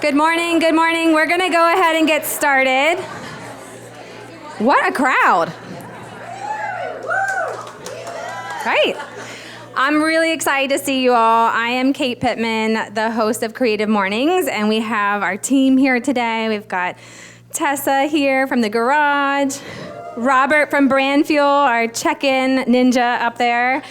Good morning, good morning. We're gonna go ahead and get started. What a crowd. Great. I'm really excited to see you all. I am Kate Pittman, the host of Creative Mornings, and we have our team here today. We've got Tessa here from the garage, Robert from Brand Fuel, our check-in ninja up there.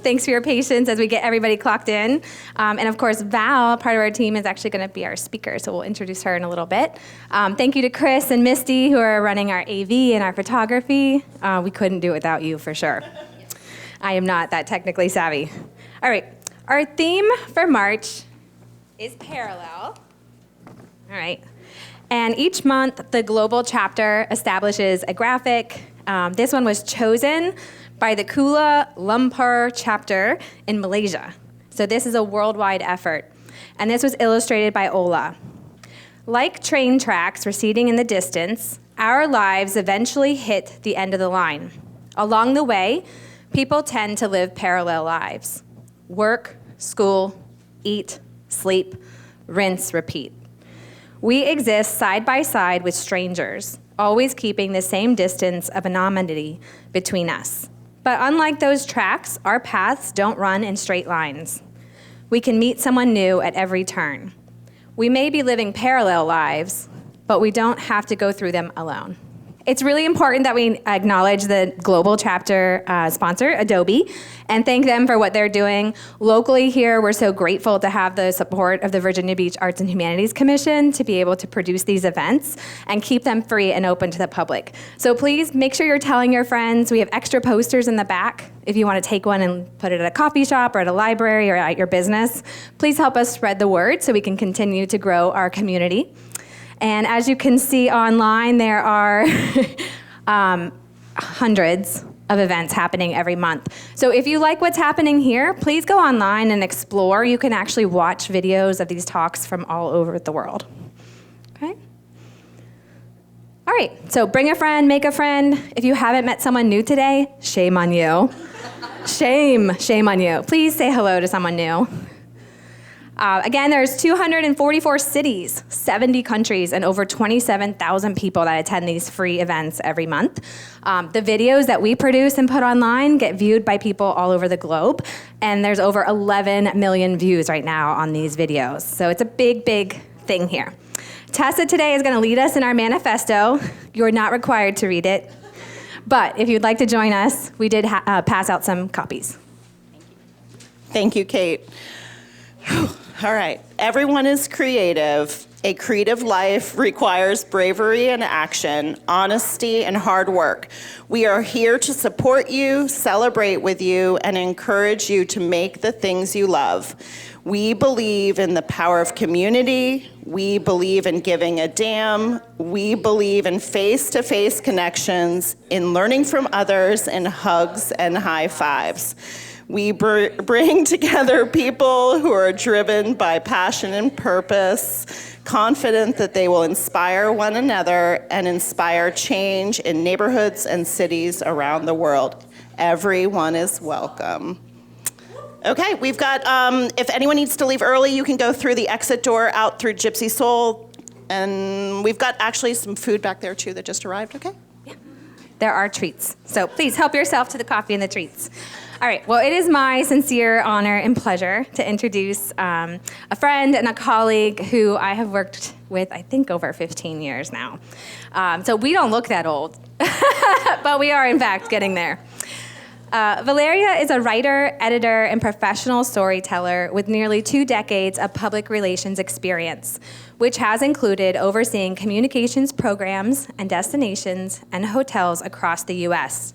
Thanks for your patience as we get everybody clocked in. And of course, Val, part of our team, is actually going to be our speaker, so we'll introduce her in a little bit. Thank you to Chris and Misty, who are running our AV and our photography. We couldn't do it without you, for sure. I am not that technically savvy. All right, our theme for March is parallel. All right. And each month, the global chapter establishes a graphic. This one was chosen by the Kuala Lumpur chapter in Malaysia. So this is a worldwide effort. And this was illustrated by Ola. Like train tracks receding in the distance, our lives eventually hit the end of the line. Along the way, people tend to live parallel lives. Work, school, eat, sleep, rinse, repeat. We exist side by side with strangers, always keeping the same distance of anonymity between us. But unlike those tracks, our paths don't run in straight lines. We can meet someone new at every turn. We may be living parallel lives, but we don't have to go through them alone. It's really important that we acknowledge the global chapter sponsor, Adobe, and thank them for what they're doing. Locally here, we're so grateful to have the support of the Virginia Beach Arts and Humanities Commission to be able to produce these events and keep them free and open to the public. So please make sure you're telling your friends. We have extra posters in the back if you want to take one and put it at a coffee shop or at a library or at your business. Please help us spread the word so we can continue to grow our community. And as you can see online, there are hundreds of events happening every month. So if you like what's happening here, please go online and explore. You can actually watch videos of these talks from all over the world. Okay? All right, so bring a friend, make a friend. If you haven't met someone new today, shame on you. Shame on you. Please say hello to someone new. Again, there's 244 cities, 70 countries, and over 27,000 people that attend these free events every month. The videos that we produce and put online get viewed by people all over the globe, and there's over 11 million views right now on these videos. So it's a big, big thing here. Tessa today is going to lead us in our manifesto. You're not required to read it, but if you'd like to join us, we did pass out some copies. Thank you, Kate. All right. Everyone is creative. A creative life requires bravery and action, honesty and hard work. We are here to support you, celebrate with you, and encourage you to make the things you love. We believe in the power of community. We believe in giving a damn. We believe in face-to-face connections, in learning from others, in hugs and high fives. We bring together people who are driven by passion and purpose, confident that they will inspire one another and inspire change in neighborhoods and cities around the world. Everyone is welcome. Okay, we've got, if anyone needs to leave early, you can go through the exit door out through Gypsy Soul. And we've got actually some food back there too that just arrived, okay? Yeah. There are treats. So please help yourself to the coffee and the treats. All right, well, it is my sincere honor and pleasure to introduce a friend and a colleague who I have worked with, I think, over 15 years now. So we don't look that old, but we are, in fact, getting there. Valeria is a writer, editor, and professional storyteller with nearly 2 decades of public relations experience, which has included overseeing communications programs and destinations and hotels across the U.S.,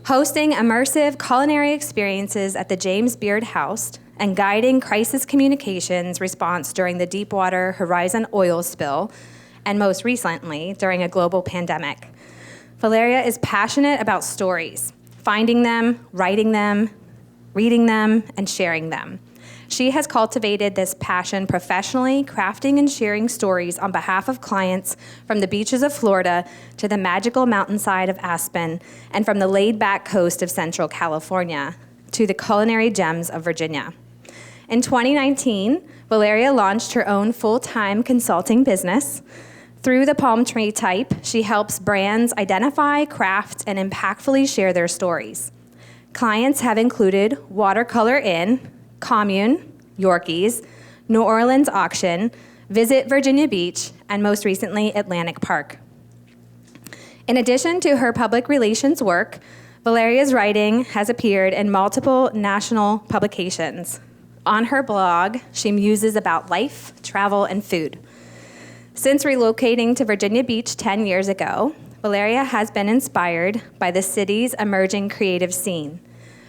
hosting immersive culinary experiences at the James Beard House, and guiding crisis communications response during the Deepwater Horizon oil spill, and most recently, during a global pandemic. Valeria is passionate about stories, finding them, writing them, reading them, and sharing them. She has cultivated this passion professionally, crafting and sharing stories on behalf of clients from the beaches of Florida to the magical mountainside of Aspen, and from the laid-back coast of Central California to the culinary gems of Virginia. In 2019, Valeria launched her own full-time consulting business. Through the Palmtree Type, she helps brands identify, craft, and impactfully share their stories. Clients have included Watercolor Inn, Commune, Yorkies, New Orleans Auction, Visit Virginia Beach, and most recently, Atlantic Park. In addition to her public relations work, Valeria's writing has appeared in multiple national publications. On her blog, she muses about life, travel, and food. Since relocating to Virginia Beach 10 years ago, Valeria has been inspired by the city's emerging creative scene.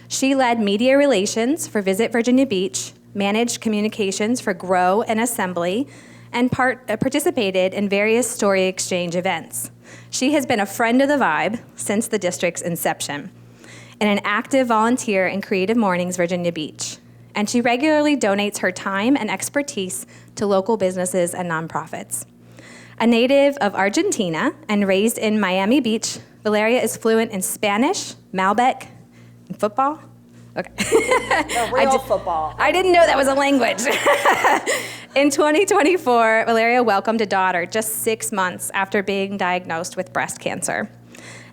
She led media relations for Visit Virginia Beach, managed communications for Grow and Assembly, and participated in various story exchange events. She has been a friend of the Vibe since the district's inception, and an active volunteer in Creative Mornings, Virginia Beach. And she regularly donates her time and expertise to local businesses and nonprofits. A native of Argentina and raised in Miami Beach, Valeria is fluent in Spanish, Malbec, and football. Okay. Football. I didn't know that was a language. In 2024, Valeria welcomed a daughter just 6 months after being diagnosed with breast cancer.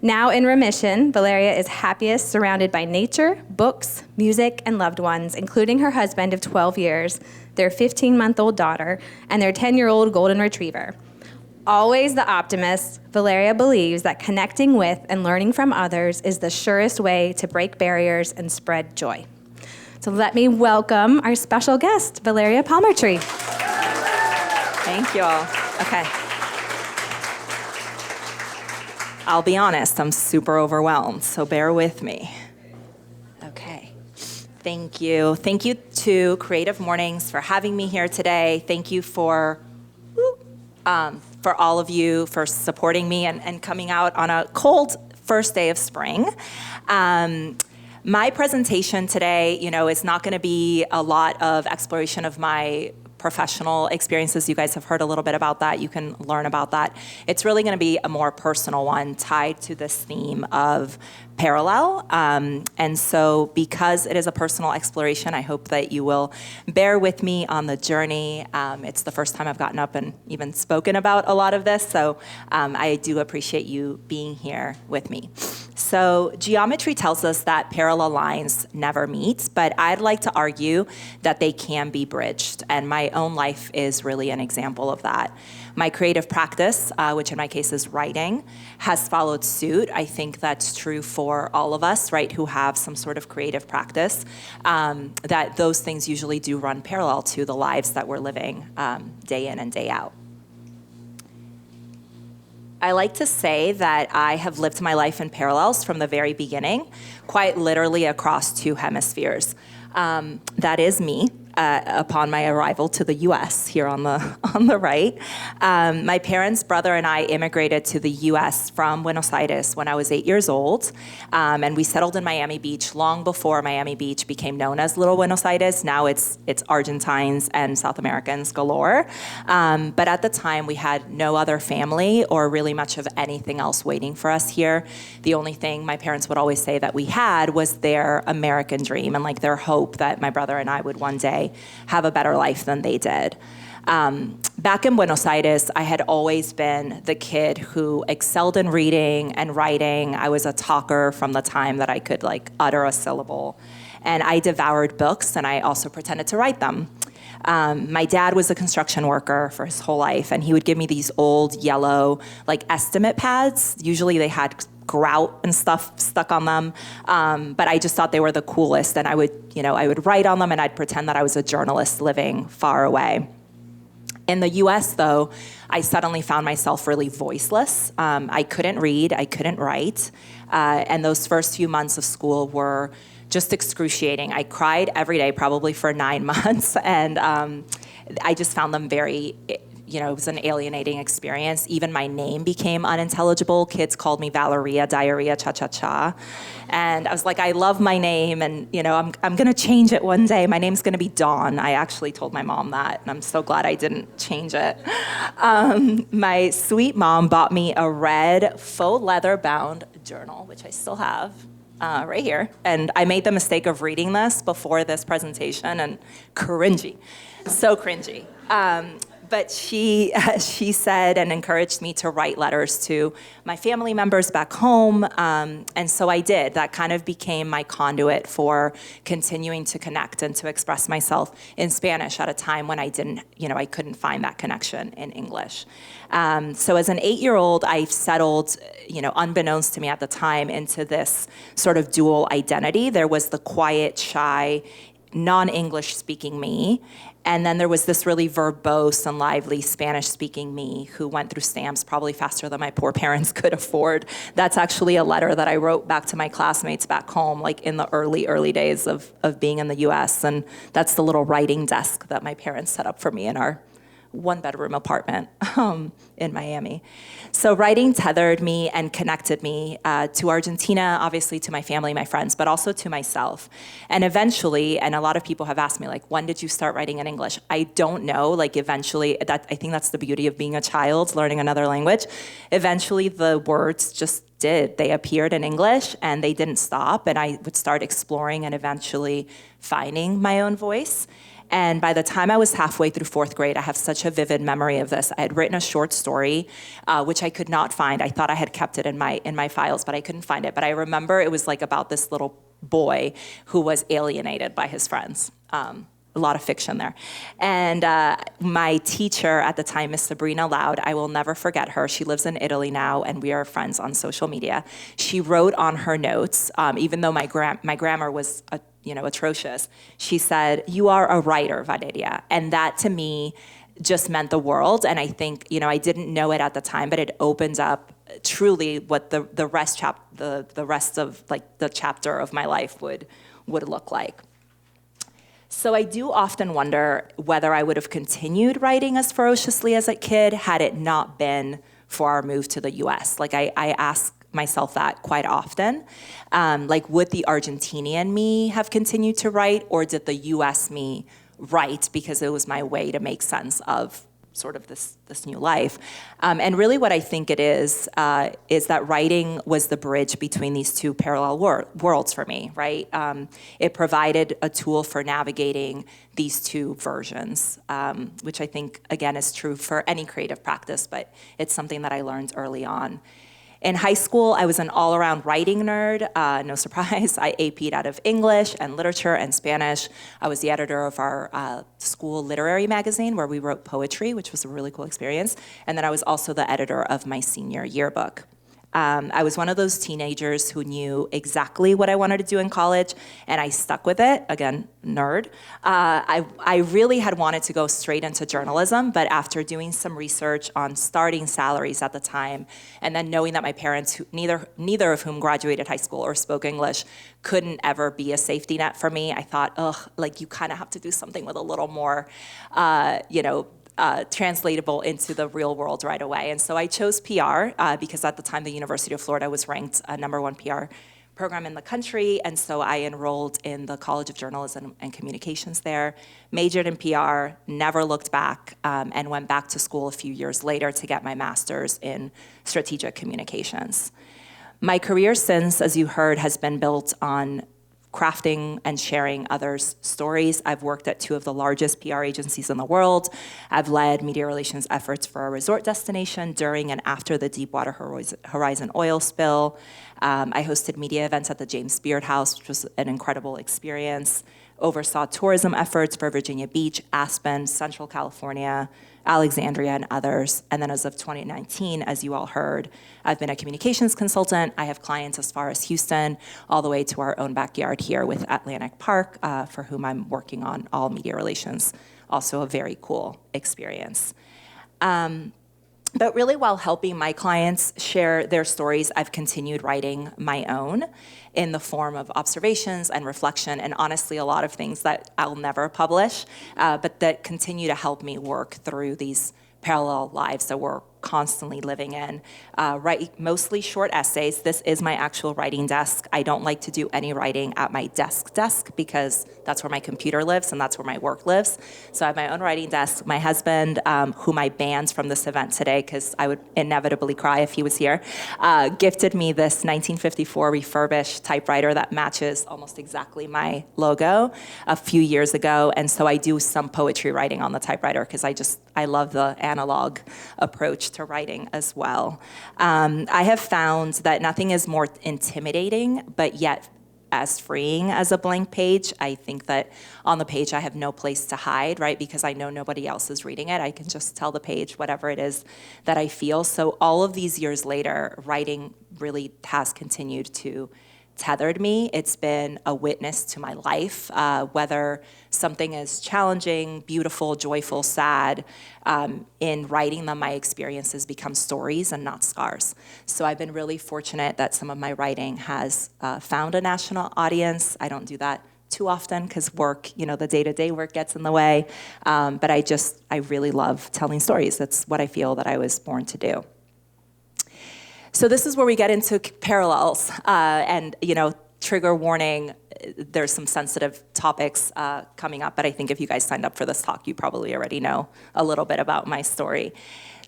Now in remission, Valeria is happiest surrounded by nature, books, music, and loved ones, including her husband of 12 years, their 15-month-old daughter, and their 10-year-old golden retriever. Always the optimist, Valeria believes that connecting with and learning from others is the surest way to break barriers and spread joy. So let me welcome our special guest, Valeria Palmertree. Thank you all. Okay. I'll be honest, I'm super overwhelmed, so bear with me. Okay. Thank you. Thank you to Creative Mornings for having me here today. Thank you for all of you for supporting me and coming out on a cold first day of spring. My presentation today, is not going to be a lot of exploration of my professional experiences. You guys have heard a little bit about that. You can learn about that. It's really going to be a more personal one tied to this theme of parallel. And so because it is a personal exploration, I hope that you will bear with me on the journey. It's the first time I've gotten up and even spoken about a lot of this, so I do appreciate you being here with me. So geometry tells us that parallel lines never meet, but I'd like to argue that they can be bridged, and my own life is really an example of that. My creative practice, which in my case is writing, has followed suit. I think that's true for all of us, right, who have some sort of creative practice, that those things usually do run parallel to the lives that we're living day in and day out. I like to say that I have lived my life in parallels from the very beginning, quite literally across two hemispheres. That is me. Upon my arrival to the U.S. here on the right. My parents, brother, and I immigrated to the U.S. from Buenos Aires when I was 8 years old, and we settled in Miami Beach long before Miami Beach became known as Little Buenos Aires. Now it's Argentines and South Americans galore, but at the time we had no other family or really much of anything else waiting for us here. The only thing my parents would always say that we had was their American dream and like their hope that my brother and I would one day have a better life than they did. Back in Buenos Aires, I had always been the kid who excelled in reading and writing. I was a talker from the time that I could utter a syllable. And I devoured books, and I also pretended to write them. My dad was a construction worker for his whole life, and he would give me these old yellow estimate pads. Usually they had grout and stuff stuck on them, but I just thought they were the coolest, and I would write on them, and I'd pretend that I was a journalist living far away. In the U.S., though, I suddenly found myself really voiceless. I couldn't read, I couldn't write, and those first few months of school were just excruciating. I cried every day, probably for 9 months, and I just found them very, it was an alienating experience. Even my name became unintelligible. Kids called me Valeria, diarrhea, cha-cha-cha. And I was like, I love my name, and I'm gonna change it one day. My name's gonna be Dawn. I actually told my mom that, and I'm so glad I didn't change it. My sweet mom bought me a red faux leather bound journal, which I still have. right here. And I made the mistake of reading this before this presentation, and cringy, so cringy. But she said and encouraged me to write letters to my family members back home, and so I did. That kind of became my conduit for continuing to connect and to express myself in Spanish at a time when I couldn't find that connection in English. So as an 8-year-old, I settled, unbeknownst to me at the time, into this sort of dual identity. There was the quiet, shy, non-English speaking me, and then there was this really verbose and lively Spanish-speaking me who went through stamps probably faster than my poor parents could afford. That's actually a letter that I wrote back to my classmates back home, like in the early days of being in the US, and that's the little writing desk that my parents set up for me in our one-bedroom apartment in Miami. So writing tethered me and connected me to Argentina, obviously to my family, my friends, but also to myself. And eventually, and a lot of people have asked me, like, when did you start writing in English? I don't know, eventually, I think that's the beauty of being a child, learning another language. Eventually, the words just did. They appeared in English, and they didn't stop, and I would start exploring and eventually finding my own voice. And by the time I was halfway through 4th grade, I have such a vivid memory of this. I had written a short story, which I could not find. I thought I had kept it in my files, but I couldn't find it. But I remember it was about this little boy who was alienated by his friends. A lot of fiction there. And my teacher at the time, Miss Sabrina Loud, I will never forget her. She lives in Italy now, and we are friends on social media. She wrote on her notes, even though my grammar was atrocious, she said, "You are a writer, Valeria." And that to me just meant the world. And I think, I didn't know it at the time, but it opened up truly what the rest of the chapter of my life would look like. So I do often wonder whether I would have continued writing as ferociously as a kid had it not been for our move to the US. I ask myself that quite often. Would the Argentinian me have continued to write, or did the US me write because it was my way to make sense of sort of this new life? And really what I think it is that writing was the bridge between these two parallel worlds for me, right? It provided a tool for navigating these two versions, which I think, again, is true for any creative practice, but it's something that I learned early on. In high school, I was an all-around writing nerd. No surprise, I AP'd out of English and literature and Spanish. I was the editor of our school literary magazine where we wrote poetry, which was a really cool experience. And then I was also the editor of my senior yearbook. I was one of those teenagers who knew exactly what I wanted to do in college, and I stuck with it. Again, nerd. I really had wanted to go straight into journalism, but after doing some research on starting salaries at the time, and then knowing that my parents, neither of whom graduated high school or spoke English, couldn't ever be a safety net for me, I thought, you kind of have to do something with a little more, translatable into the real world right away. And so I chose PR because at the time the University of Florida was ranked a #1 PR program in the country, and so I enrolled in the College of Journalism and Communications there, majored in PR, never looked back, and went back to school a few years later to get my master's in strategic communications. My career since, as you heard, has been built on crafting and sharing others' stories. I've worked at 2 of the largest PR agencies in the world. I've led media relations efforts for a resort destination during and after the Deepwater Horizon oil spill. I hosted media events at the James Beard House, which was an incredible experience. Oversaw tourism efforts for Virginia Beach, Aspen, Central California, Alexandria, and others. And then as of 2019, as you all heard, I've been a communications consultant. I have clients as far as Houston, all the way to our own backyard here with Atlantic Park, for whom I'm working on all media relations. Also a very cool experience. But really, while helping my clients share their stories, I've continued writing my own in the form of observations and reflection, and honestly, a lot of things that I'll never publish, but that continue to help me work through these parallel lives that we're constantly living in. Write mostly short essays. This is my actual writing desk. I don't like to do any writing at my desk because that's where my computer lives and that's where my work lives. So I have my own writing desk. My husband, whom I banned from this event today because I would inevitably cry if he was here, gifted me this 1954 refurbished typewriter that matches almost exactly my logo a few years ago. And so I do some poetry writing on the typewriter because I love the analog approach to writing as well. I have found that nothing is more intimidating, but yet as freeing as a blank page. I think that on the page I have no place to hide, right? Because I know nobody else is reading it. I can just tell the page whatever it is that I feel. So all of these years later, writing really has continued to tethered me. It's been a witness to my life, whether something is challenging, beautiful, joyful, sad. In writing them, my experiences become stories and not scars. So I've been really fortunate that some of my writing has found a national audience. I don't do that too often because work, the day-to-day work gets in the way. But I really love telling stories. That's what I feel that I was born to do. So this is where we get into parallels, and trigger warning, there's some sensitive topics coming up, but I think if you guys signed up for this talk, you probably already know a little bit about my story.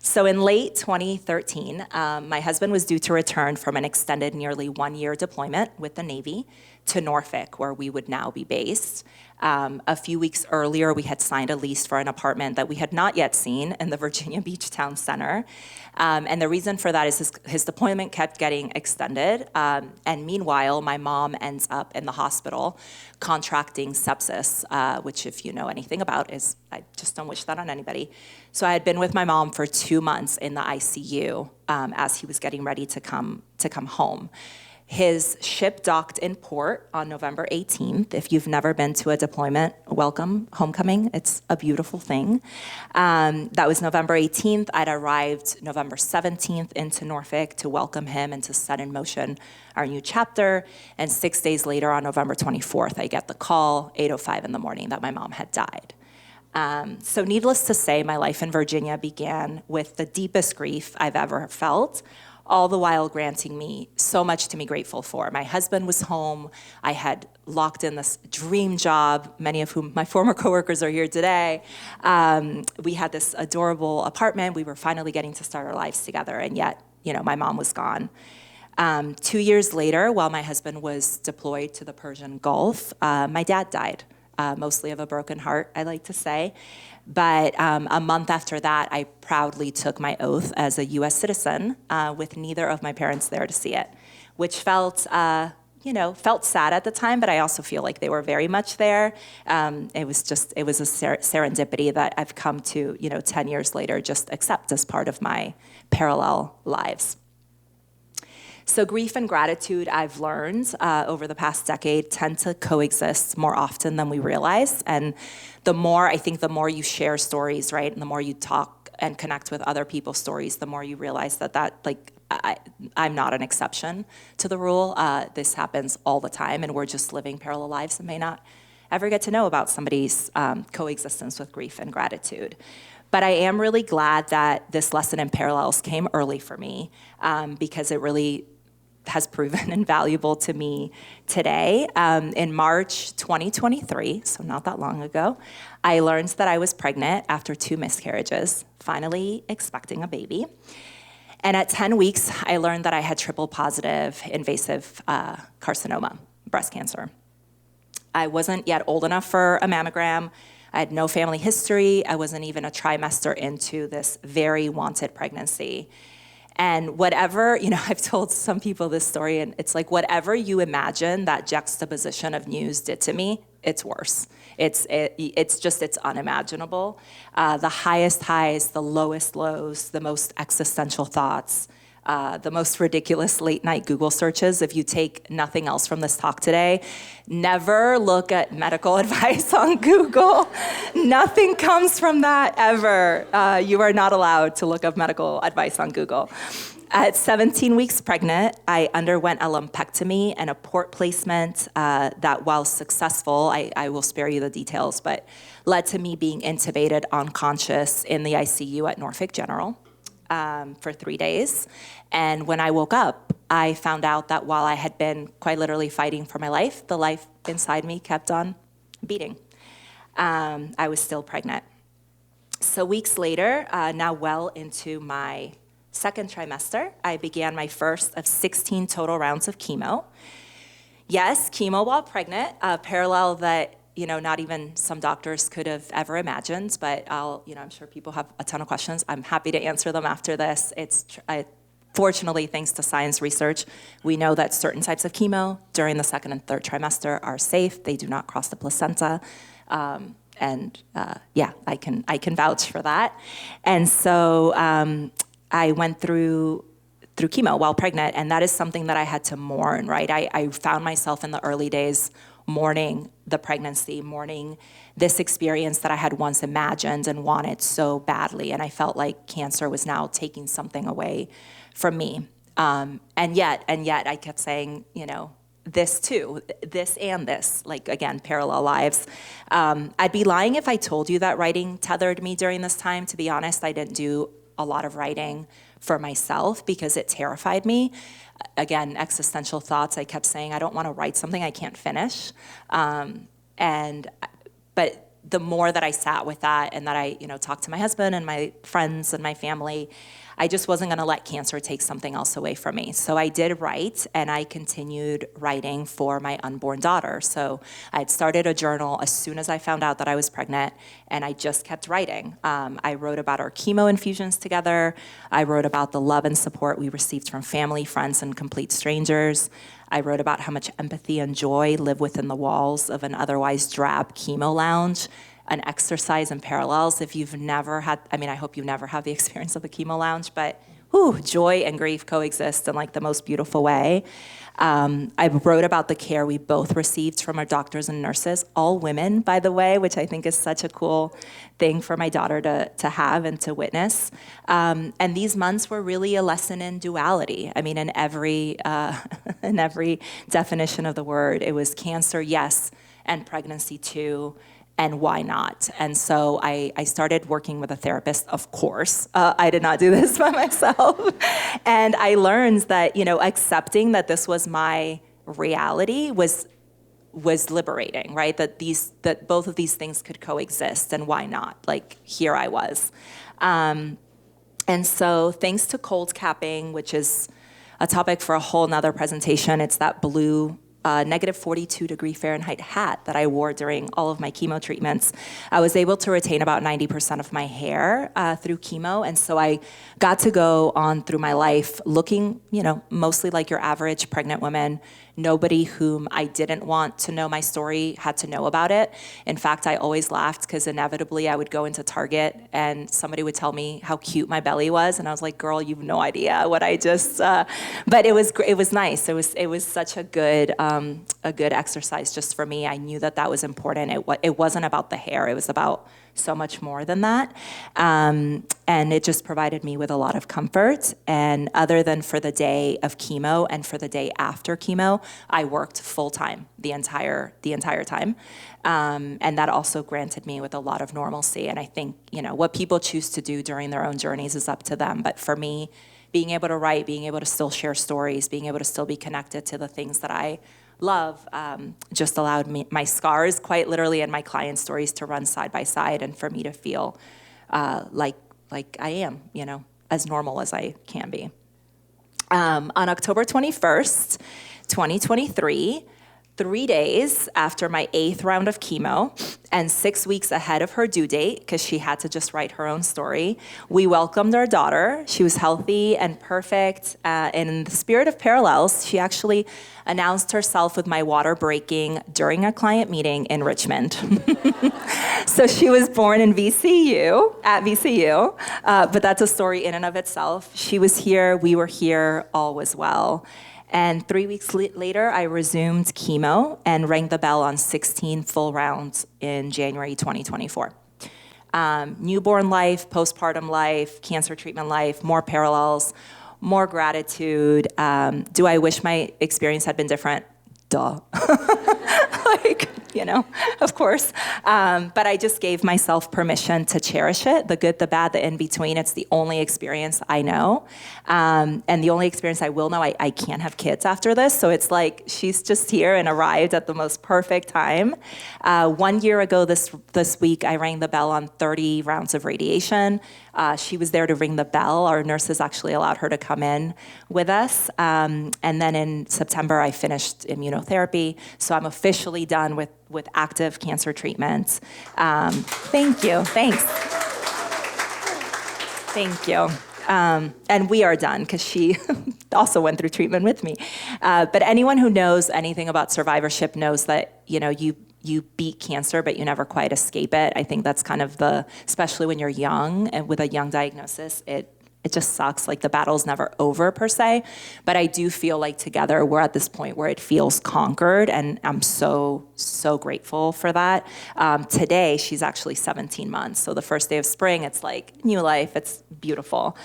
So in late 2013, my husband was due to return from an extended nearly 1-year deployment with the Navy to Norfolk, where we would now be based. A few weeks earlier, we had signed a lease for an apartment that we had not yet seen in the Virginia Beach Town Center. And the reason for that is his deployment kept getting extended. And meanwhile, my mom ends up in the hospital contracting sepsis, which if you know anything about is, I just don't wish that on anybody. So I had been with my mom for 2 months in the ICU as he was getting ready to come home. His ship docked in port on November 18th. If you've never been to a deployment, welcome, homecoming. It's a beautiful thing. That was November 18th. I'd arrived November 17th into Norfolk to welcome him and to set in motion our new chapter. And 6 days later, on November 24th, I get the call, 8:05 in the morning, that my mom had died. So needless to say, my life in Virginia began with the deepest grief I've ever felt, all the while granting me so much to be grateful for. My husband was home. I had locked in this dream job, many of whom my former coworkers are here today. We had this adorable apartment. We were finally getting to start our lives together, and yet, my mom was gone. 2 years later, while my husband was deployed to the Persian Gulf, my dad died, mostly of a broken heart, I like to say. But a month after that, I proudly took my oath as a U.S. citizen with neither of my parents there to see it, which felt sad at the time, but I also feel like they were very much there. It was a serendipity that I've come to, 10 years later, just accept as part of my parallel lives. So grief and gratitude, I've learned over the past decade, tend to coexist more often than we realize. And the more you share stories, right, and the more you talk and connect with other people's stories, the more you realize that I'm not an exception to the rule. This happens all the time, and we're just living parallel lives and may not ever get to know about somebody's coexistence with grief and gratitude. But I am really glad that this lesson in parallels came early for me because it really has proven invaluable to me today. In March 2023, so not that long ago, I learned that I was pregnant after 2 miscarriages, finally expecting a baby. And at 10 weeks, I learned that I had triple positive invasive carcinoma, breast cancer. I wasn't yet old enough for a mammogram. I had no family history. I wasn't even a trimester into this very wanted pregnancy. And whatever, I've told some people this story, and it's like whatever you imagine that juxtaposition of news did to me, it's worse. It's unimaginable. The highest highs, the lowest lows, the most existential thoughts, the most ridiculous late night Google searches. If you take nothing else from this talk today, never look at medical advice on Google. Nothing comes from that ever. You are not allowed to look up medical advice on Google. At 17 weeks pregnant, I underwent a lumpectomy and a port placement that, while successful, I will spare you the details, but led to me being intubated unconscious in the ICU at Norfolk General. for 3 days. And when I woke up, I found out that while I had been quite literally fighting for my life, the life inside me kept on beating. I was still pregnant. So weeks later, now well into my second trimester, I began my first of 16 total rounds of chemo. Yes, chemo while pregnant, a parallel that not even some doctors could have ever imagined, but I'm sure people have a ton of questions. I'm happy to answer them after this. Fortunately, thanks to science research, we know that certain types of chemo during the second and third trimester are safe. They do not cross the placenta. I can vouch for that. And so I went through chemo while pregnant, and that is something that I had to mourn, right? I found myself in the early days mourning the pregnancy, mourning this experience that I had once imagined and wanted so badly, and I felt like cancer was now taking something away from me. And yet I kept saying, this too, this and this, like, again, parallel lives. I'd be lying if I told you that writing tethered me during this time. To be honest, I didn't do a lot of writing for myself because it terrified me. Again, existential thoughts. I kept saying, I don't want to write something I can't finish. But the more that I sat with that and that I, talked to my husband and my friends and my family, I just wasn't going to let cancer take something else away from me. So I did write, and I continued writing for my unborn daughter. So I had started a journal as soon as I found out that I was pregnant, and I just kept writing. I wrote about our chemo infusions together. I wrote about the love and support we received from family, friends, and complete strangers. I wrote about how much empathy and joy live within the walls of an otherwise drab chemo lounge, an exercise in parallels. If you've never had, I hope you never have the experience of a chemo lounge, but joy and grief coexist in like the most beautiful way. I wrote about the care we both received from our doctors and nurses, all women, by the way, which I think is such a cool thing for my daughter to have and to witness. And these months were really a lesson in duality. In every definition of the word, it was cancer, yes, and pregnancy too. And why not? And so I started working with a therapist, of course. I did not do this by myself. And I learned that, accepting that this was my reality was liberating, right? That both of these things could coexist, and why not? Like, here I was. And so thanks to cold capping, which is a topic for a whole nother presentation, it's that blue negative 42 degree Fahrenheit hat that I wore during all of my chemo treatments. I was able to retain about 90% of my hair through chemo, and so I got to go on through my life looking, mostly like your average pregnant woman. Nobody whom I didn't want to know my story had to know about it. In fact, I always laughed because inevitably I would go into Target and somebody would tell me how cute my belly was, and I was like, "Girl, you've no idea what I just." But it was nice. It was such a good exercise just for me. I knew that was important. It wasn't about the hair. It was about so much more than that. And it just provided me with a lot of comfort. And other than for the day of chemo and for the day after chemo, I worked full time the entire time. And that also granted me with a lot of normalcy. And I think, what people choose to do during their own journeys is up to them. But for me, being able to write, being able to still share stories, being able to still be connected to the things that I love just allowed me, my scars quite literally, and my client stories to run side by side, and for me to feel like I am, as normal as I can be. On October 21st, 2023, 3 days after my 8th round of chemo and 6 weeks ahead of her due date, because she had to just write her own story, we welcomed our daughter. She was healthy and perfect. And in the spirit of parallels, she actually announced herself with my water breaking during a client meeting in Richmond. So she was born in at VCU, but that's a story in and of itself. She was here, we were here, all was well. And 3 weeks later, I resumed chemo and rang the bell on 16 full rounds in January 2024. Newborn life, postpartum life, cancer treatment life, more parallels, more gratitude. Do I wish my experience had been different? Duh. of course. But I just gave myself permission to cherish it, the good, the bad, the in-between. It's the only experience I know. And the only experience I will know. I can't have kids after this. So it's like she's just here and arrived at the most perfect time. 1 year ago this week, I rang the bell on 30 rounds of radiation. She was there to ring the bell. Our nurses actually allowed her to come in with us. And then in September, I finished immunotherapy. So I'm officially done with active cancer treatments. Thank you. Thanks. Thank you. And we are done because she also went through treatment with me. But anyone who knows anything about survivorship knows that, you beat cancer, but you never quite escape it. I think that's kind of especially when you're young and with a young diagnosis, it just sucks. Like the battle's never over per se, but I do feel like together we're at this point where it feels conquered, and I'm so, so grateful for that. Today, she's actually 17 months. So the first day of spring, it's like new life, it's beautiful.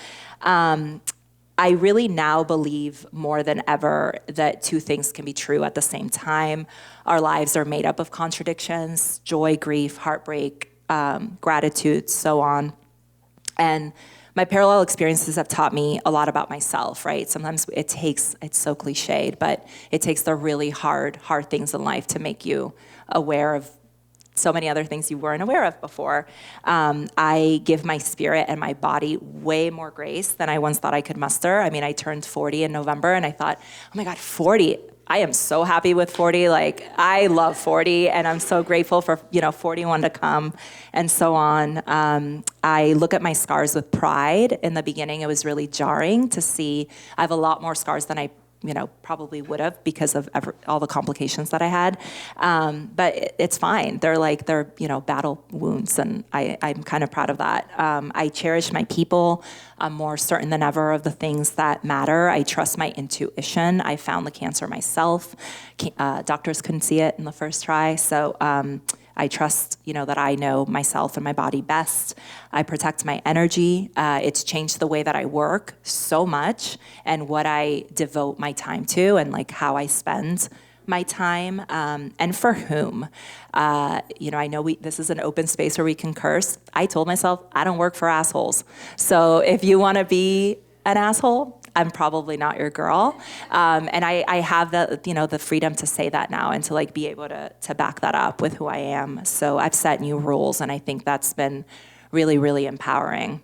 I really now believe more than ever that two things can be true at the same time. Our lives are made up of contradictions: joy, grief, heartbreak, gratitude, so on. And my parallel experiences have taught me a lot about myself, right? Sometimes it's so cliched, but it takes the really hard things in life to make you aware of so many other things you weren't aware of before. I give my spirit and my body way more grace than I once thought I could muster. I mean, I turned 40 in November, and I thought, oh my God, 40. I am so happy with 40. Like, I love 40, and I'm so grateful for 41 to come, and so on. I look at my scars with pride. In the beginning, it was really jarring to see I have a lot more scars than I probably would have because of all the complications that I had. But it's fine. They're battle wounds, and I'm kind of proud of that. I cherish my people. I'm more certain than ever of the things that matter. I trust my intuition. I found the cancer myself. Doctors couldn't see it in the first try, so I trust, that I know myself and my body best. I protect my energy. It's changed the way that I work so much, and what I devote my time to, and how I spend my time, and for whom. I know this is an open space where we can curse. I told myself, I don't work for assholes. So if you want to be an asshole, I'm probably not your girl. And I have the freedom to say that now, and to be able to back that up with who I am. So I've set new rules, and I think that's been really, really empowering.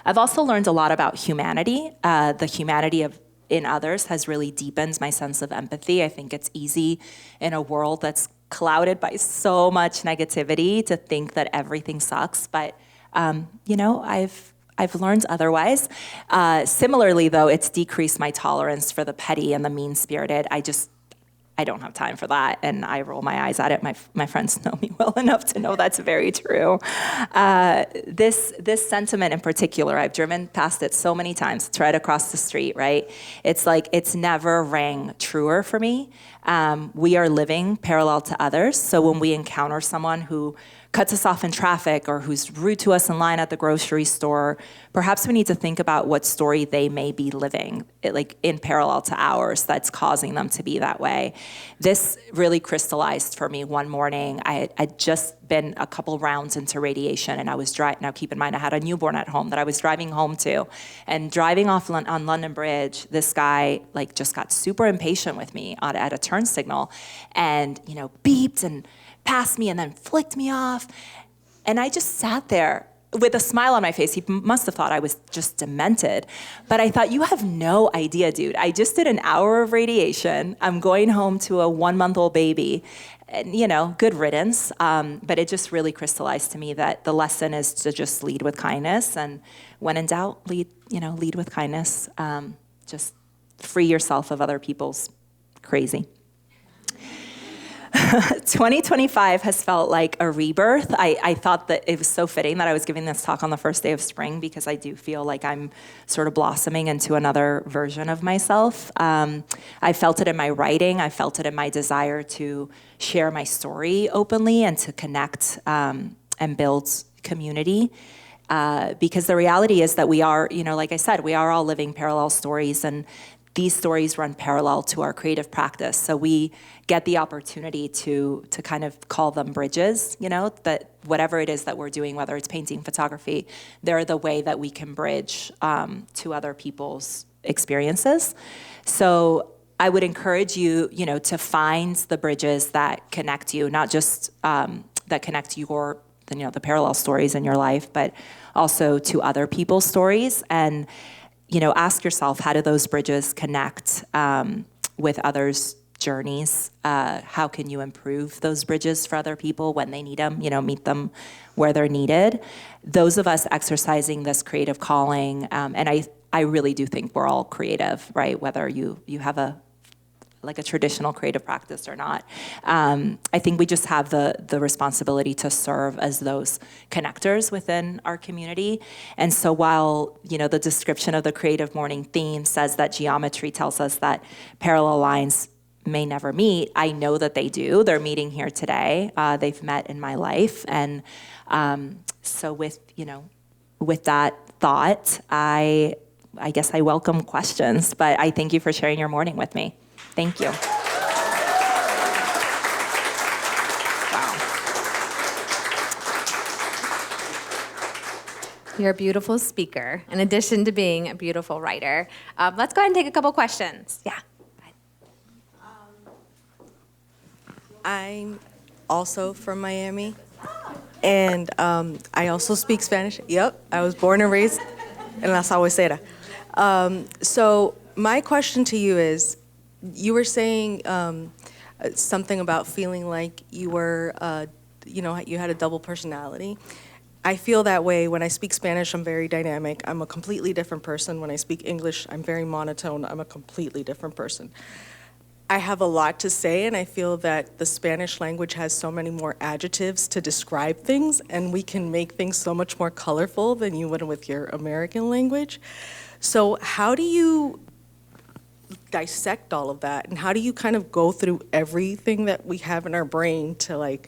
I've also learned a lot about humanity. The humanity in others has really deepened my sense of empathy. I think it's easy in a world that's clouded by so much negativity to think that everything sucks. But, I've learned otherwise. Similarly, though, it's decreased my tolerance for the petty and the mean-spirited. I don't have time for that, and I roll my eyes at it. My friends know me well enough to know that's very true. This sentiment in particular, I've driven past it so many times. It's right across the street, right? It's never rang truer for me. We are living parallel to others, so when we encounter someone who cuts us off in traffic or who's rude to us in line at the grocery store, perhaps we need to think about what story they may be living, in parallel to ours, that's causing them to be that way. This really crystallized for me one morning. I'd just been a couple rounds into radiation, and I was driving. Now, keep in mind, I had a newborn at home that I was driving home to, and driving off on London Bridge, this guy just got super impatient with me at a turn signal, and beeped and passed me and then flicked me off. And I just sat there with a smile on my face. He must have thought I was just demented. But I thought, you have no idea, dude. I just did an hour of radiation. I'm going home to a 1-month-old baby. And, good riddance. But it just really crystallized to me that the lesson is to just lead with kindness. And when in doubt, lead with kindness. Just free yourself of other people's crazy. 2025 has felt like a rebirth. I thought that it was so fitting that I was giving this talk on the first day of spring, because I do feel like I'm sort of blossoming into another version of myself. I felt it in my writing. I felt it in my desire to share my story openly and to connect and build community. Because the reality is that we are, like I said, we are all living parallel stories, and these stories run parallel to our creative practice. So we get the opportunity to kind of call them bridges, that whatever it is that we're doing, whether it's painting, photography, they're the way that we can bridge to other people's experiences. So I would encourage you, to find the bridges that connect you, not just that connect the parallel stories in your life, but also to other people's stories. And ask yourself, how do those bridges connect with others' journeys? How can you improve those bridges for other people when they need them? Meet them where they're needed. Those of us exercising this creative calling, and I really do think we're all creative, right? Whether you have a traditional creative practice or not. I think we just have the responsibility to serve as those connectors within our community. And so while, the description of the Creative Morning theme says that geometry tells us that parallel lines may never meet, I know that they do. They're meeting here today. They've met in my life. And so with that thought, I guess I welcome questions, but I thank you for sharing your morning with me. Thank you. Wow. You're a beautiful speaker, in addition to being a beautiful writer. Let's go ahead and take a couple questions. Yeah. I'm also from Miami, and I also speak Spanish. Yep, I was born and raised in La Sabuesera. So my question to you is, you were saying something about feeling like you were, you had a double personality. I feel that way when I speak Spanish. I'm very dynamic. I'm a completely different person. When I speak English, I'm very monotone. I'm a completely different person. I have a lot to say, and I feel that the Spanish language has so many more adjectives to describe things, and we can make things so much more colorful than you would with your American language. So how do you dissect all of that, and how do you kind of go through everything that we have in our brain to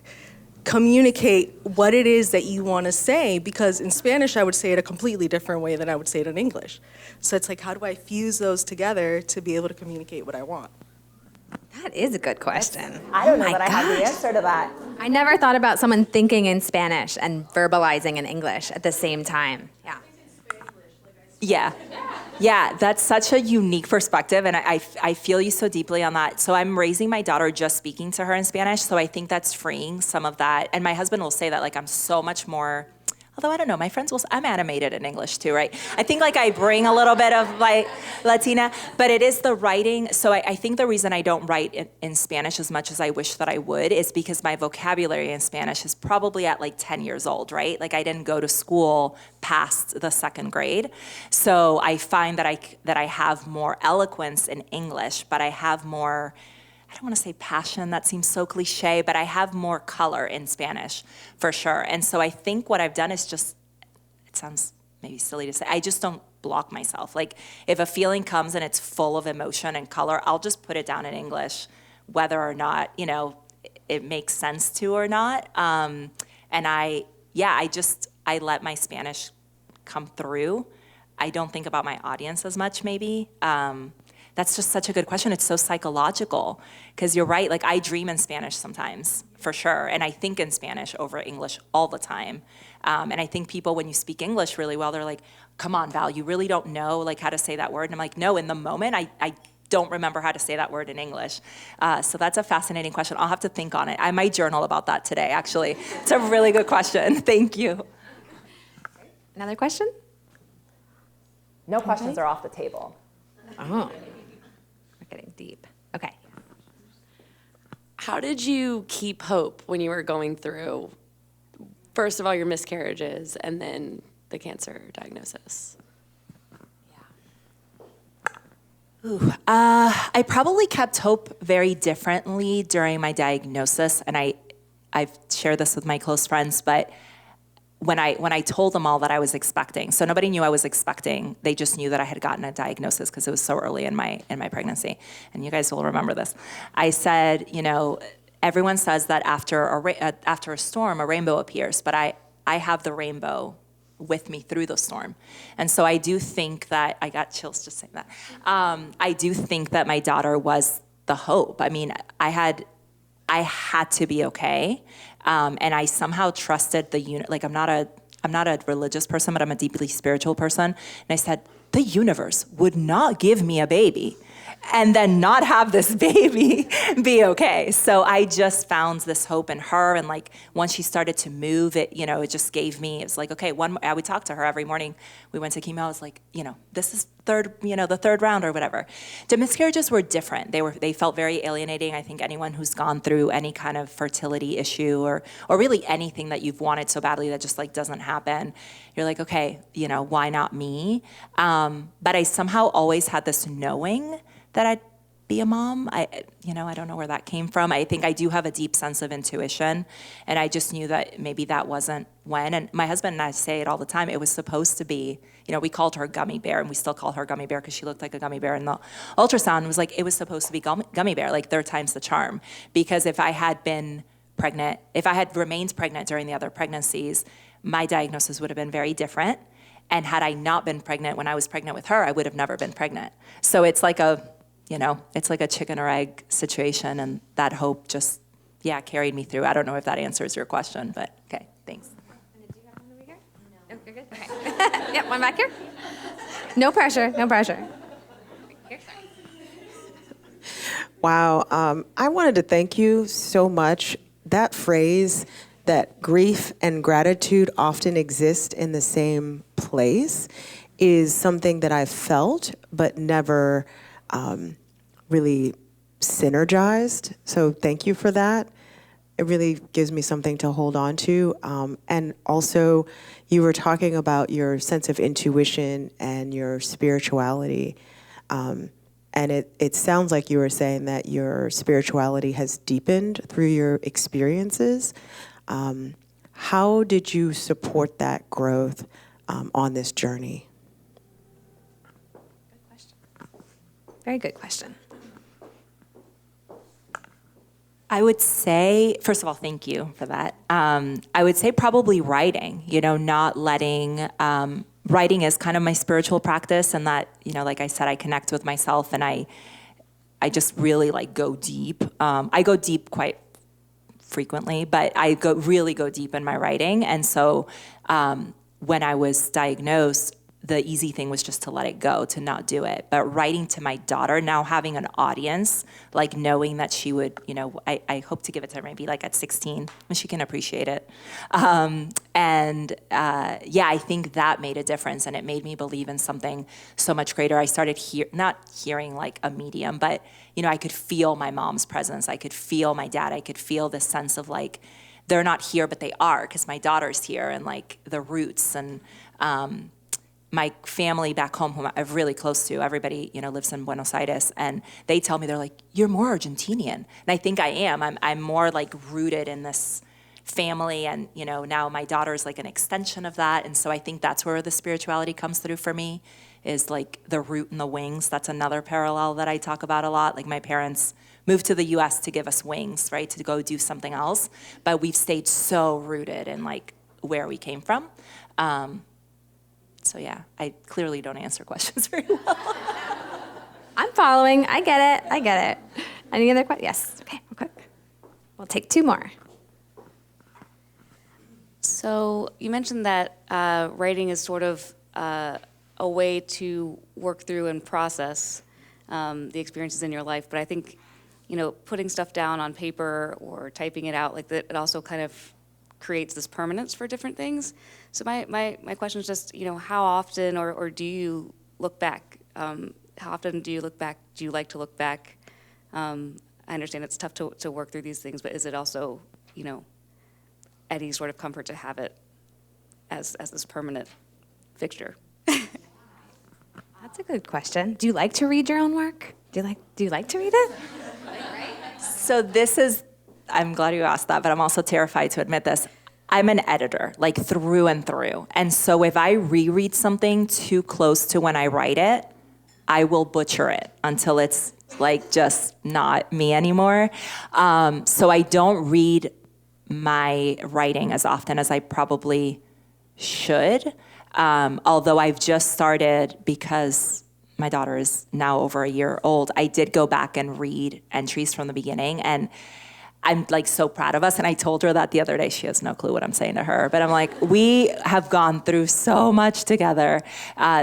communicate what it is that you want to say? Because in Spanish I would say it a completely different way than I would say it in English. So it's how do I fuse those together to be able to communicate what I want? That is a good question. I don't know my that I have the gosh. answer to that. I never thought about someone thinking in Spanish and verbalizing in English at the same time. Yeah. Yeah, that's such a unique perspective, and I feel you so deeply on that. So I'm raising my daughter just speaking to her in Spanish, so I think that's freeing some of that. And my husband will say that, I'm so much more, although I don't know, my friends will, I'm animated in English too, right? I think I bring a little bit of Latina, but it is the writing. So I think the reason I don't write in Spanish as much as I wish that I would is because my vocabulary in Spanish is probably at 10 years old, right? I didn't go to school past the second grade. So I find that I have more eloquence in English, but I have more, I don't want to say passion, that seems so cliche, but I have more color in Spanish for sure. And so I think what I've done is just, it sounds maybe silly to say, I just don't block myself. If a feeling comes and it's full of emotion and color, I'll just put it down in English, whether or not, it makes sense to or not. And I let my Spanish come through. I don't think about my audience as much, maybe. That's just such a good question. It's so psychological, because you're right. I dream in Spanish sometimes, for sure. And I think in Spanish over English all the time. And I think people, when you speak English really well, they're like, come on, Val, you really don't know how to say that word? And I'm like, no, in the moment, I don't remember how to say that word in English. So that's a fascinating question. I'll have to think on it. I might journal about that today, actually. It's a really good question. Thank you. Another question? No questions are off the table. Oh, we're getting deep. Okay. How did you keep hope when you were going through, first of all, your miscarriages and then the cancer diagnosis? I probably kept hope very differently during my diagnosis, and I've shared this with my close friends, but when I told them all that I was expecting, so nobody knew I was expecting, they just knew that I had gotten a diagnosis because it was so early in my pregnancy, and you guys will remember this. I said, everyone says that after a storm, a rainbow appears, but I have the rainbow with me through the storm. And so I do think that, I got chills just saying that. I do think that my daughter was the hope. I mean, I had to be okay. And I somehow trusted like I'm not a religious person, but I'm a deeply spiritual person. And I said, the universe would not give me a baby and then not have this baby be okay. So I just found this hope in her. And like, once she started to move, it just gave me, it was like, okay, I would talk to her every morning. We went to chemo. I was like, this is the third round or whatever. The miscarriages were different. They felt very alienating. I think anyone who's gone through any kind of fertility issue or really anything that you've wanted so badly that just like doesn't happen, you're like, okay, why not me? But I somehow always had this knowing that I'd be a mom. I don't know where that came from. I think I do have a deep sense of intuition, and I just knew that maybe that wasn't when. And my husband and I say it all the time. It was supposed to be, we called her Gummy Bear, and we still call her Gummy Bear because she looked like a gummy bear in the ultrasound. It was like, it was supposed to be Gummy Bear, like third time's the charm. Because if I had remained pregnant during the other pregnancies, my diagnosis would have been very different. And had I not been pregnant when I was pregnant with her, I would have never been pregnant. So it's like it's like a chicken or egg situation, and that hope just, carried me through. I don't know if that answers your question, but okay, thanks. Do you have one over here? No, you're good. Okay. Yep, one back here. No pressure. No pressure. Here, sorry. Wow, I wanted to thank you so much. That phrase that grief and gratitude often exist in the same place is something that I've felt but never really synergized. So thank you for that. It really gives me something to hold on to. And also, you were talking about your sense of intuition and your spirituality. And it sounds like you were saying that your spirituality has deepened through your experiences. How did you support that growth on this journey? Good question. Very good question. I would say, first of all, thank you for that. I would say probably writing, not letting, writing is kind of my spiritual practice, and that, like I said, I connect with myself, and I just really like go deep. I go deep quite frequently, but I really go deep in my writing. And so when I was diagnosed, the easy thing was just to let it go, to not do it. But writing to my daughter, now having an audience, like knowing that she would, I hope to give it to her maybe like at 16 when she can appreciate it. I think that made a difference, and it made me believe in something so much greater. I started not hearing like a medium, but I could feel my mom's presence. I could feel my dad. I could feel this sense of like, they're not here, but they are, because my daughter's here, and like the roots and my family back home, whom I'm really close to, everybody, lives in Buenos Aires, and they tell me, they're like, you're more Argentinian. And I think I am. I'm more like rooted in this family, and, now my daughter's like an extension of that. And so I think that's where the spirituality comes through for me, is like the root and the wings. That's another parallel that I talk about a lot. Like, my parents moved to the US to give us wings, right, to go do something else. But we've stayed so rooted in like where we came from. So yeah, I clearly don't answer questions very well. I'm following. I get it. Any other questions? Yes. Okay, real quick. We'll take two more. So you mentioned that writing is sort of a way to work through and process the experiences in your life. But I think, putting stuff down on paper or typing it out like that, it also kind of creates this permanence for different things. So my question is just, how often or do you look back? How often do you look back? Do you like to look back? I understand it's tough to work through these things, but is it also, any sort of comfort to have it as this permanent fixture? That's a good question. Do you like to read your own work? Do you like to read it? So I'm glad you asked that, but I'm also terrified to admit this. I'm an editor, like through and through. And so if I reread something too close to when I write it, I will butcher it until it's like just not me anymore. So I don't read my writing as often as I probably should. Although I've just started, because my daughter is now over a year old, I did go back and read entries from the beginning, and I'm like so proud of us. And I told her that the other day. She has no clue what I'm saying to her, but I'm like, we have gone through so much together.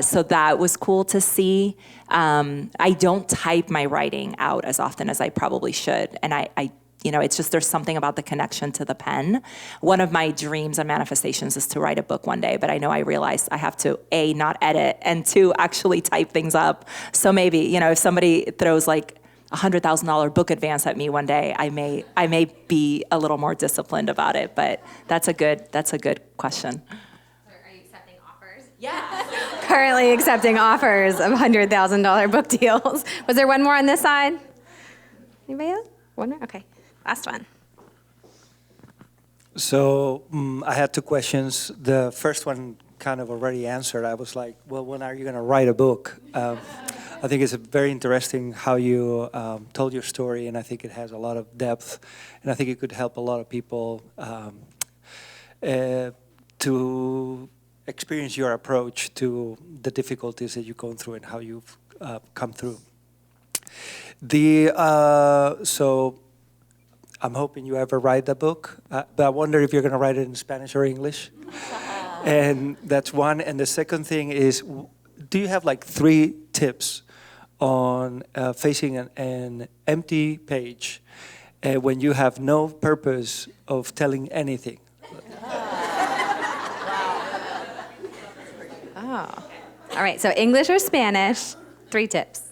So that was cool to see. I don't type my writing out as often as I probably should. And I it's just, there's something about the connection to the pen. One of my dreams and manifestations is to write a book one day, but I know I realize I have to, A, not edit, and 2, actually type things up. So maybe, if somebody throws like $100,000 book advance at me one day, I may be a little more disciplined about it, but that's a good question. Are you accepting offers? Yeah. Currently accepting offers of $100,000 book deals. Was there one more on this side? Anybody else? One more? Okay. Last one. So I had 2 questions. The first one kind of already answered. I was like, well, when are you going to write a book? I think it's very interesting how you told your story, and I think it has a lot of depth, and I think it could help a lot of people to experience your approach to the difficulties that you've gone through and how you've come through. So I'm hoping you ever write the book, but I wonder if you're going to write it in Spanish or English. And that's one. And the second thing is, do you have like 3 tips on facing an empty page when you have no purpose of telling anything? Oh. All right, so English or Spanish, 3 tips.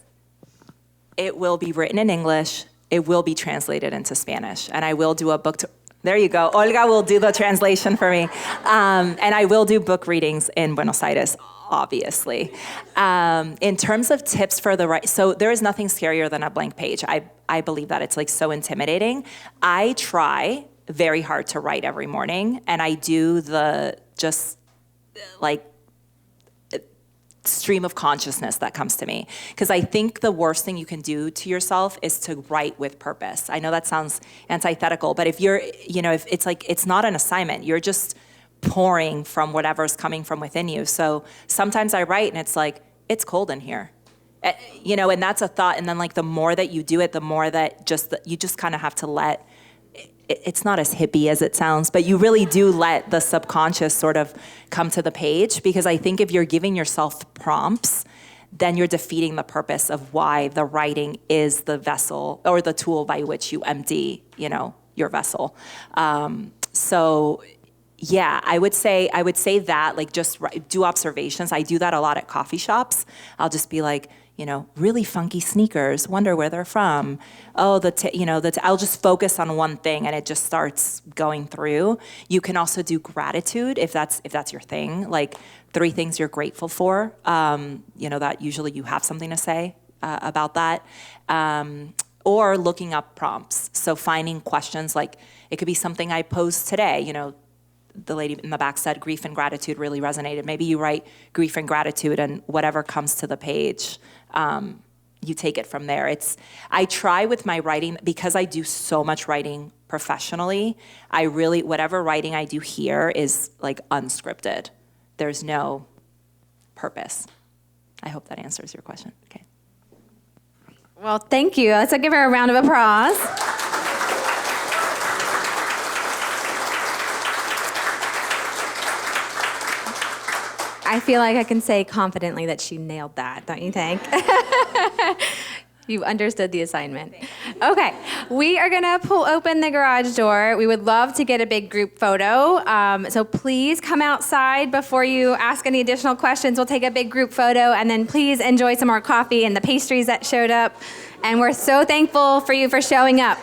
It will be written in English. It will be translated into Spanish. And I will do a book. There you go. Olga will do the translation for me. And I will do book readings in Buenos Aires, obviously. In terms of tips for the write, so there is nothing scarier than a blank page. I believe that it's like so intimidating. I try very hard to write every morning, and I do the just like stream of consciousness that comes to me. Because I think the worst thing you can do to yourself is to write with purpose. I know that sounds antithetical, but if you're, if it's like, it's not an assignment, you're just pouring from whatever's coming from within you. So sometimes I write and it's like, it's cold in here. And that's a thought. And then like the more that you do it, the more that you just kind of have to let, it's not as hippie as it sounds, but you really do let the subconscious sort of come to the page, because I think if you're giving yourself prompts, then you're defeating the purpose of why the writing is the vessel or the tool by which you empty, your vessel. So yeah, I would say that, like, just do observations. I do that a lot at coffee shops. I'll just be like, really funky sneakers, wonder where they're from. Oh, I'll just focus on one thing and it just starts going through. You can also do gratitude if that's your thing, like 3 things you're grateful for. That usually you have something to say about that. Or looking up prompts. So finding questions, like it could be something I posed today, the lady in the back said grief and gratitude really resonated. Maybe you write grief and gratitude, and whatever comes to the page, you take it from there. I try with my writing, because I do so much writing professionally, whatever writing I do here is like unscripted. There's no purpose. I hope that answers your question. Okay. Well, thank you. Let's give her a round of applause. I feel like I can say confidently that she nailed that, don't you think? You understood the assignment. Okay, we are gonna pull open the garage door. We would love to get a big group photo. So please come outside before you ask any additional questions. We'll take a big group photo, and then please enjoy some more coffee and the pastries that showed up. And we're so thankful for you for showing up.